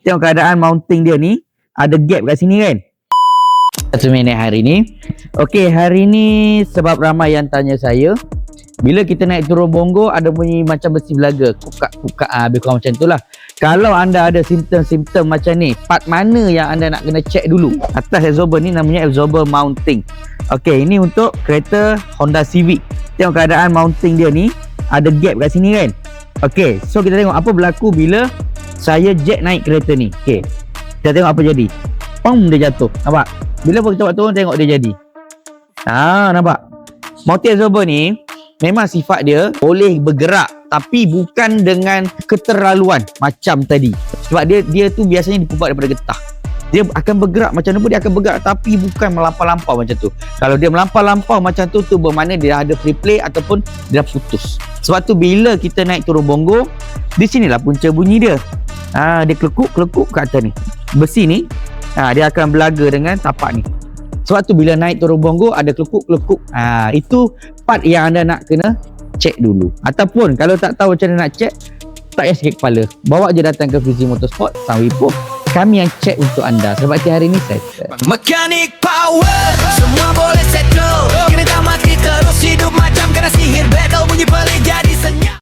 Tengok keadaan mounting dia ni, ada gap kat sini kan. Satu minit hari ni. Okey, hari ni sebab ramai yang tanya saya, bila kita naik turun Bongo ada bunyi macam besi belaga, kukak lebih kurang macam tu lah. Kalau anda ada simptom-simptom macam ni, part mana yang anda nak kena check dulu? Atas absorber ni namanya absorber mounting. Okey, ini untuk kereta Honda Civic. Tengok keadaan mounting dia ni, ada gap kat sini kan. Okey, so kita tengok apa berlaku bila saya jack naik kereta ni. Okey, kita tengok apa jadi. Pom, dia jatuh. Nampak? Bila pun kita buat turun, tengok dia jadi. Nampak? Mounting absorber ni memang sifat dia boleh bergerak, tapi bukan dengan keterlaluan macam tadi. Sebab dia tu biasanya dipubat daripada getah. Dia akan bergerak macam mana pun dia akan bergerak, tapi bukan melampau-lampau macam tu. Kalau dia melampau-lampau macam tu bermakna dia ada free play ataupun dia putus. Sebab tu bila kita naik turun Bongo, di sinilah punca bunyi dia. Dia kelekuk kat atas ni. Besi ni, dia akan belaga dengan tapak ni. Sebab tu bila naik turun Bongo ada kelekuk. Itu part yang anda nak kena check dulu. Ataupun kalau tak tahu macam mana nak check, tak payah sakit kepala. Bawa je datang ke Fizi Motorsport, Sang Wipo. Kami yang check untuk anda. Sebab hari ni saya Mechanic power, semua boleh settle. Kena tak mati terus hidup macam kena sihir battle. Bunyi pelik jadi senyap.